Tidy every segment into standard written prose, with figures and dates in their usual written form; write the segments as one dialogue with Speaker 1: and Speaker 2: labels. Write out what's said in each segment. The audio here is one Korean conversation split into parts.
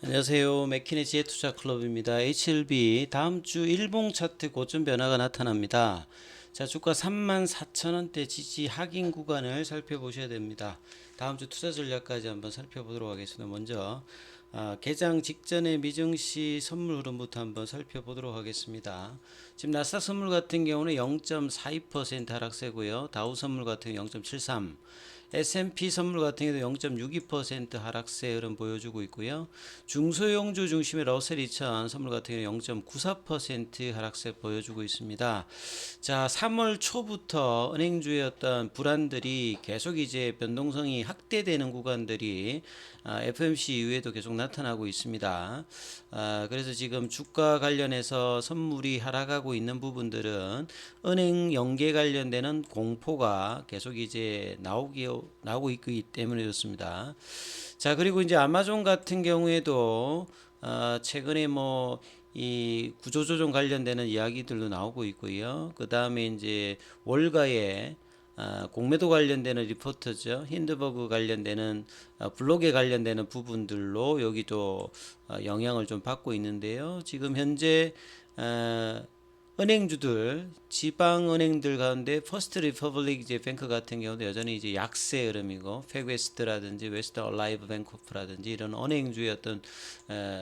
Speaker 1: 안녕하세요. 맥키네 지혜투자클럽입니다. HLB 다음 주 일봉 차트 고점 변화가 나타납니다. 자, 주가 34,000원대 지지 확인 구간을 살펴보셔야 됩니다. 다음 주 투자 전략까지 한번 살펴보도록 하겠습니다. 먼저 개장 직전의 미증시 선물 흐름부터 한번 살펴보도록 하겠습니다. 지금 나스닥 선물 같은 경우는 0.42% 하락세고요. 다우 선물 같은 경우 0.73, S&P 선물 같은 경우도 0.62% 하락세 흐름 보여주고 있고요. 중소형주 중심의 러셀 2000 선물 같은 경우 0.94% 하락세 보여주고 있습니다. 자, 3월 초부터 은행주의 어떤 불안들이 계속 이제 변동성이 확대되는 구간들이 FMC 이후에도 계속 나타나고 있습니다. 그래서 지금 주가 관련해서 선물이 하락하고 있는 부분들은 은행 연계 관련되는 공포가 계속 이제 나오고 있기 때문에 그렇습니다. 자, 그리고 이제 아마존 같은 경우에도 최근에 뭐 이 구조조정 관련되는 이야기들도 나오고 있고요. 그 다음에 이제 월가에 공매도 관련되는 리포트죠. 힌드버그 관련되는 블록에 관련되는 부분들로 여기도 영향을 좀 받고 있는데요. 지금 현재 은행주들, 지방 은행들 가운데 퍼스트 리퍼블릭 이제 뱅크 같은 경우도 여전히 이제 약세 흐름이고, 팩웨스트라든지 웨스트 얼라이브 뱅코프라든지 이런 은행주의 어떤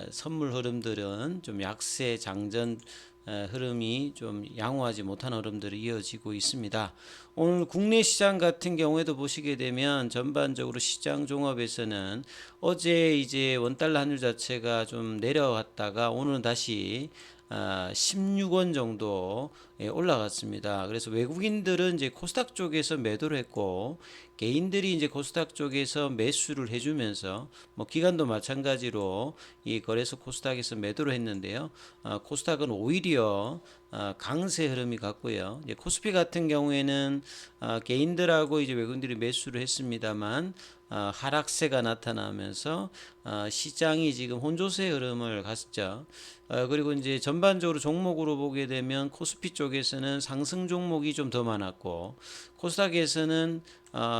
Speaker 1: 선물 흐름들은 좀 약세 장전 흐름이 좀 양호하지 못한 흐름들이 이어지고 있습니다. 오늘 국내 시장 같은 경우에도 보시게 되면 전반적으로 시장 종합에서는 어제 이제 원달러 환율 자체가 좀 내려갔다가 오늘은 다시 16원 정도 올라갔습니다. 그래서 외국인들은 이제 코스닥 쪽에서 매도를 했고, 개인들이 이제 코스닥 쪽에서 매수를 해주면서 뭐 기관도 마찬가지로 이 거래소 코스닥에서 매도를 했는데요. 코스닥은 오히려 강세 흐름이 갔고요. 이제 코스피 같은 경우에는 개인들하고 이제 외국인들이 매수를 했습니다만 하락세가 나타나면서 시장이 지금 혼조세 흐름을 갔죠. 그리고 이제 전반적으로 종목으로 보게 되면 코스피 쪽에서는 상승 종목이 좀 더 많았고, 코스닥에서는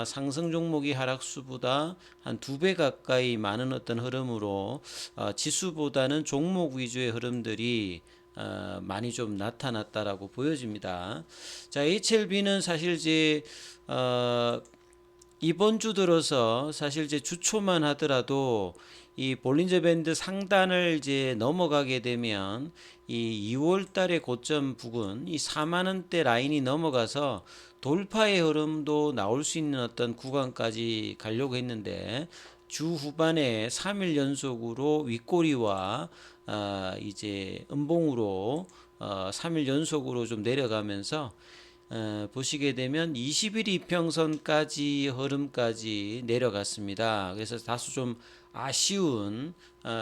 Speaker 1: 상승 종목이 하락수보다 한 2배 가까이 많은 어떤 흐름으로 지수보다는 종목 위주의 흐름들이 많이 좀 나타났다라고 보여집니다. 자, HLB는 사실 이제 이번 주 들어서 사실 이제 주초만 하더라도 이 볼린저 밴드 상단을 이제 넘어가게 되면 이 2월 달의 고점 부근 이 4만 원대 라인이 넘어가서 돌파의 흐름도 나올 수 있는 어떤 구간까지 가려고 했는데, 주 후반에 3일 연속으로 윗꼬리와 이제 음봉으로 3일 연속으로 좀 내려가면서 보시게 되면 20일 이평선까지 흐름까지 내려갔습니다. 그래서 다소 좀 아쉬운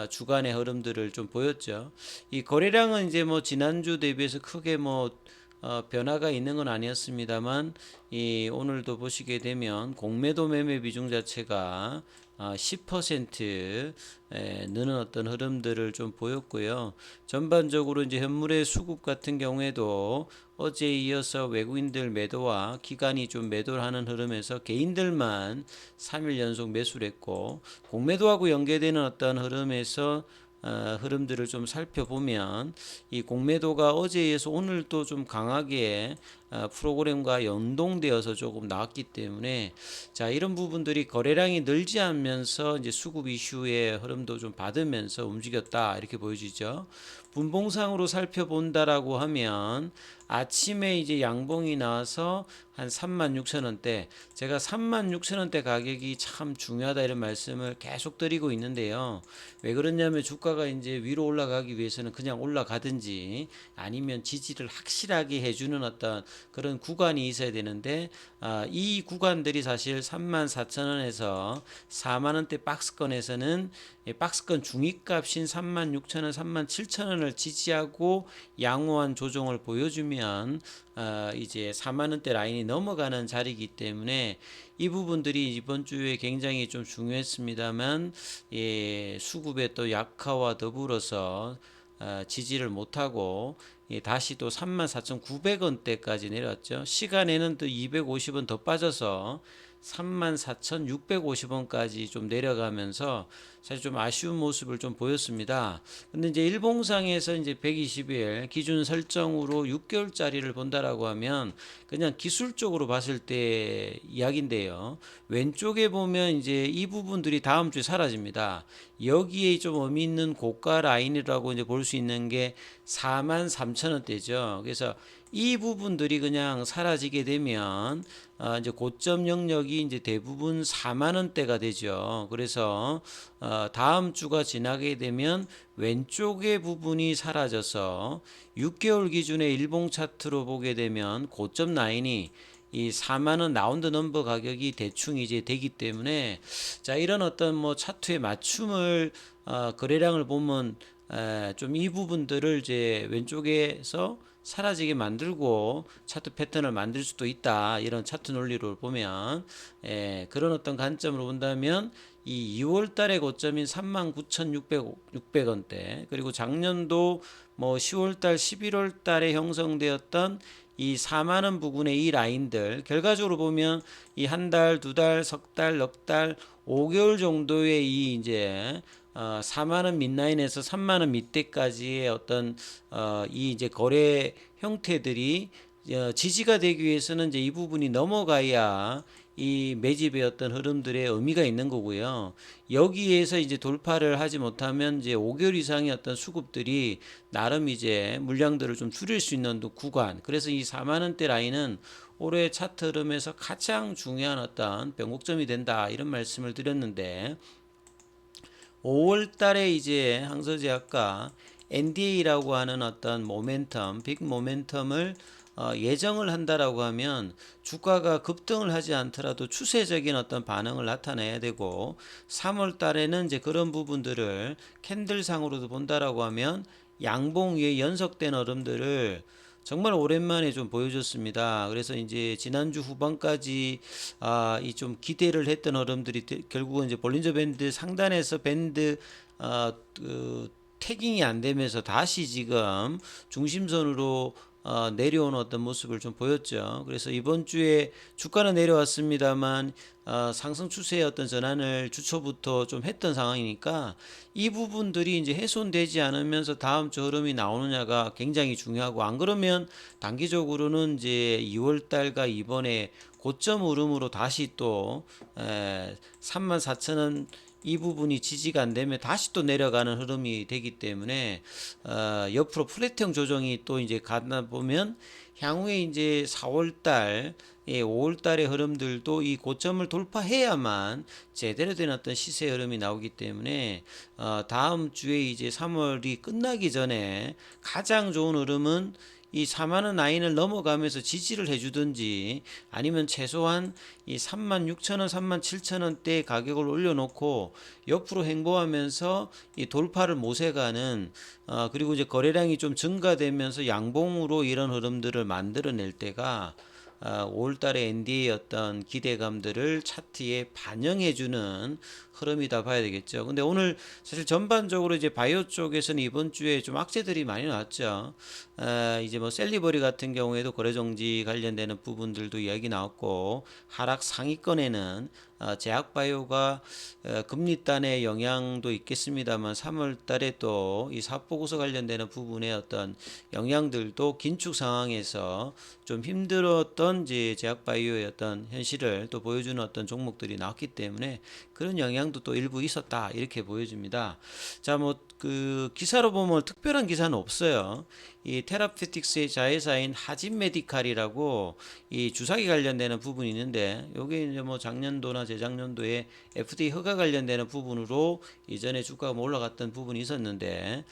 Speaker 1: 주간의 흐름들을 좀 보였죠. 이 거래량은 이제 뭐 지난주 대비해서 크게 뭐 변화가 있는 건 아니었습니다만, 이 오늘도 보시게 되면 공매도 매매 비중 자체가 10% 느는 어떤 흐름들을 좀 보였고요. 전반적으로 이제 현물의 수급 같은 경우에도 어제에 이어서 외국인들 매도와 기관이 좀 매도를 하는 흐름에서 개인들만 3일 연속 매수를 했고, 공매도하고 연계되는 어떤 흐름에서 흐름들을 좀 살펴보면 이 공매도가 어제에 이어서 오늘 또 좀 강하게 프로그램과 연동되어서 조금 나왔기 때문에, 자, 이런 부분들이 거래량이 늘지 않으면서 이제 수급 이슈의 흐름도 좀 받으면서 움직였다 이렇게 보여지죠. 분봉상으로 살펴본다라고 하면 아침에 이제 양봉이 나와서 한 36,000원대, 제가 36,000원대 가격이 참 중요하다 이런 말씀을 계속 드리고 있는데요. 왜 그러냐면 주가가 이제 위로 올라가기 위해서는 그냥 올라가든지 아니면 지지를 확실하게 해주는 어떤 그런 구간이 있어야 되는데, 이 구간들이 사실 34,000원에서 4만원대 박스권에서는 박스권 중위값인 36,000원, 37,000원을 지지하고 양호한 조정을 보여주면 이제 4만원대 라인이 넘어가는 자리이기 때문에 이 부분들이 이번 주에 굉장히 좀 중요했습니다만, 수급의 또 약화와 더불어서 지지를 못하고 다시 또 34,900원대까지 내렸죠. 시간에는 또 250원 더 빠져서 34,650원까지 좀 내려가면서 사실 좀 아쉬운 모습을 좀 보였습니다. 근데 이제 일봉상에서 이제 120일 기준 설정으로 6개월짜리를 본다라고 하면 그냥 기술적으로 봤을 때 이야기인데요. 왼쪽에 보면 이제 이 부분들이 다음 주에 사라집니다. 여기에 좀 의미 있는 고가 라인이라고 이제 볼 수 있는 게 43,000원대죠. 그래서 이 부분들이 그냥 사라지게 되면 이제 고점 영역이 이제 대부분 4만 원대가 되죠. 그래서 다음 주가 지나게 되면 왼쪽의 부분이 사라져서 6개월 기준의 일봉 차트로 보게 되면 고점 라인이 이 4만 원 라운드 넘버 가격이 대충 이제 되기 때문에 자 이런 어떤 뭐 차트의 맞춤을 거래량을 보면 좀 이 부분들을 이제 왼쪽에서 사라지게 만들고 차트 패턴을 만들 수도 있다. 이런 차트 논리로 보면 그런 어떤 관점으로 본다면 이 2월 달의 고점인 39,600원대 그리고 작년도 뭐 10월 달, 11월 달에 형성되었던 이 4만 원 부근의 이 라인들 결과적으로 보면 이 한 달, 두 달, 석 달, 넉 달, 5개월 정도의 이 이제 4만 원 밑라인에서 3만 원 밑대까지의 어떤 이 이제 거래 형태들이 지지가 되기 위해서는 이제 이 부분이 넘어가야 이 매집의 어떤 흐름들의 의미가 있는 거고요. 여기에서 이제 돌파를 하지 못하면 이제 5개월 이상의 어떤 수급들이 나름 이제 물량들을 좀 줄일 수 있는 구간. 그래서 이 4만 원대 라인은 올해 차트 흐름에서 가장 중요한 어떤 변곡점이 된다. 이런 말씀을 드렸는데 5월 달에 이제 항소제약과 NDA라고 하는 어떤 모멘텀, 빅 모멘텀을 예정을 한다라고 하면 주가가 급등을 하지 않더라도 추세적인 어떤 반응을 나타내야 되고 3월 달에는 이제 그런 부분들을 캔들상으로도 본다라고 하면 양봉 위에 연속된 흐름들을 정말 오랜만에 좀 보여줬습니다. 그래서 이제 지난주 후반까지 이 좀 기대를 했던 흐름들이 결국은 이제 볼린저 밴드 상단에서 밴드 태깅이 안 되면서 다시 지금 중심선으로 내려오는 어떤 모습을 좀 보였죠. 그래서 이번 주에 주가는 내려왔습니다만 상승 추세의 어떤 전환을 주초부터 좀 했던 상황이니까 이 부분들이 이제 훼손되지 않으면서 다음 주 흐름이 나오느냐가 굉장히 중요하고 안 그러면 단기적으로는 이제 2월 달과 이번에 고점 흐름으로 다시 또 34,000원 이 부분이 지지가 안 되면 다시 또 내려가는 흐름이 되기 때문에 옆으로 플랫형 조정이 또 이제 가다 보면 향후에 이제 4월 달, 5월 달의 흐름들도 이 고점을 돌파해야만 제대로 된 어떤 시세 흐름이 나오기 때문에 다음 주에 이제 3월이 끝나기 전에 가장 좋은 흐름은 이 4만 원 라인을 넘어가면서 지지를 해주든지 아니면 최소한 이 36,000원, 37,000원대 가격을 올려놓고 옆으로 행보하면서 이 돌파를 모색하는 그리고 이제 거래량이 좀 증가되면서 양봉으로 이런 흐름들을 만들어낼 때가 5월달에 ND의 어떤 기대감들을 차트에 반영해주는 흐름이다 봐야 되겠죠. 근데 오늘 사실 전반적으로 이제 바이오 쪽에서는 이번 주에 좀 악재들이 많이 나왔죠. 이제 뭐 셀리버리 같은 경우에도 거래정지 관련되는 부분들도 이야기 나왔고 하락 상위권에는 제약바이오가 금리단의 영향도 있겠습니다만 3월달에 또 이 사포구소 관련되는 부분의 어떤 영향들도 긴축 상황에서 좀 힘들었던 이제 제약바이오의 어떤 현실을 또 보여주는 어떤 종목들이 나왔기 때문에 그런 영향도 또 일부 있었다 이렇게 보여집니다. 자, 뭐 그 기사로 보면 특별한 기사는 없어요. 이 테라피틱스의 자회사인 하진 메디칼이라고 이 주사기 관련되는 부분이 있는데 여기 이제 뭐 작년도나 재작년도에 FDA 허가 관련되는 부분으로 이전에 주가가 올라갔던 부분이 있었는데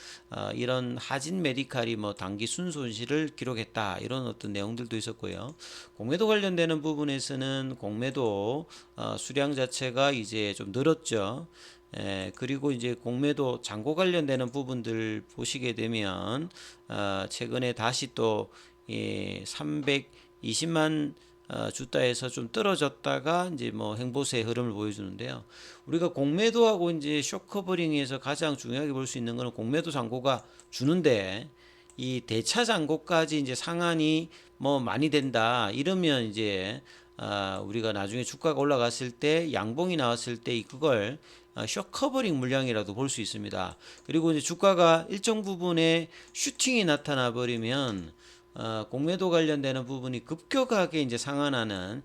Speaker 1: 이런 하진 메디칼이 뭐 단기 순손실을 기록했다 이런 어떤 내용들도 있었고요. 공매도 관련되는 부분에서는 공매도 수량 자체가 이제 좀 늘었죠. 그리고 이제 공매도 잔고 관련되는 부분들 보시게 되면 최근에 다시 또 320만 주가에서 좀 떨어졌다가 이제 뭐 행보세의 흐름을 보여주는데요. 우리가 공매도하고 이제 쇼커버링에서 가장 중요하게 볼 수 있는 것은 공매도 잔고가 주는데 이 대차 잔고까지 이제 상한이 뭐 많이 된다 이러면 이제 우리가 나중에 주가가 올라갔을 때 양봉이 나왔을 때 그걸 숏 커버링 물량이라도 볼 수 있습니다. 그리고 이제 주가가 일정 부분에 슈팅이 나타나 버리면 공매도 관련되는 부분이 급격하게 이제 상한하는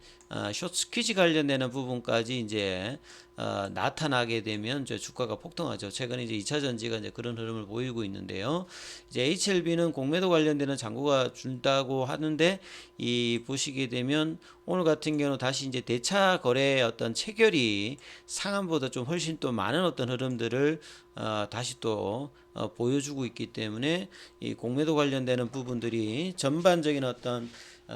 Speaker 1: 숏 스퀴즈 관련되는 부분까지 이제 나타나게 되면 이제 주가가 폭등하죠. 최근에 이제 2차 전지가 이제 그런 흐름을 보이고 있는데요. 이제 HLB는 공매도 관련되는 잔고가 준다고 하는데 이 보시게 되면 오늘 같은 경우 다시 이제 대차 거래 어떤 체결이 상한보다 좀 훨씬 또 많은 어떤 흐름들을 다시 또 보여주고 있기 때문에 이 공매도 관련되는 부분들이 전반적인 어떤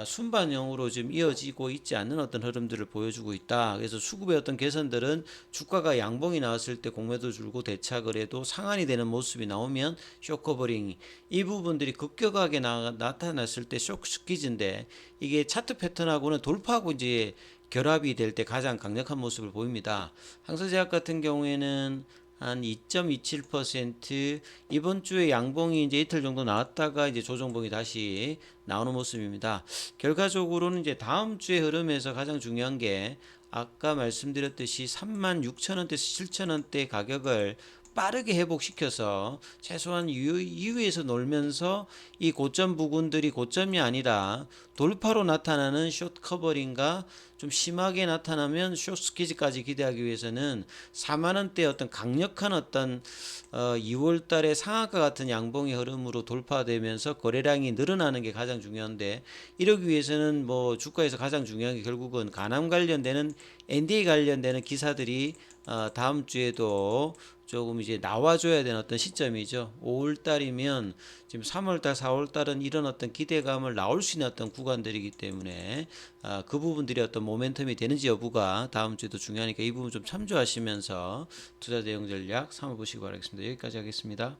Speaker 1: 순반영으로 지금 이어지고 있지 않는 어떤 흐름들을 보여주고 있다. 그래서 수급의 어떤 개선들은 주가가 양봉이 나왔을 때 공매도 줄고 대차 거래도 상한이 되는 모습이 나오면 쇼커버링 이 부분들이 급격하게 나타났을 때 쇼스퀴즈인데 이게 차트 패턴하고는 돌파하고 이제 결합이 될 때 가장 강력한 모습을 보입니다. 항서제약 같은 경우에는 한 2.27% 이번 주에 양봉이 이제 이틀 정도 나왔다가 이제 조정봉이 다시 나오는 모습입니다. 결과적으로는 이제 다음 주의 흐름에서 가장 중요한 게 아까 말씀드렸듯이 36,000원대에서 7,000원대 가격을 빠르게 회복시켜서 최소한 이후에서 놀면서 이 고점 부근들이 고점이 아니라 돌파로 나타나는 숏 커버링과 좀 심하게 나타나면 숏 스퀴즈까지 기대하기 위해서는 4만원대 어떤 강력한 어떤 2월달에 상한가 같은 양봉의 흐름으로 돌파되면서 거래량이 늘어나는 게 가장 중요한데 이러기 위해서는 뭐 주가에서 가장 중요한 게 결국은 가남 관련되는 NDA 관련되는 기사들이 다음 주에도 조금 이제 나와줘야 되는 어떤 시점이죠. 5월달이면 지금 3월달, 4월달은 이런 어떤 기대감을 나올 수 있는 어떤 구간들이기 때문에 그 부분들이 어떤 모멘텀이 되는지 여부가 다음 주에도 중요하니까 이 부분 좀 참조하시면서 투자 대응 전략 삼아보시기 바라겠습니다. 여기까지 하겠습니다.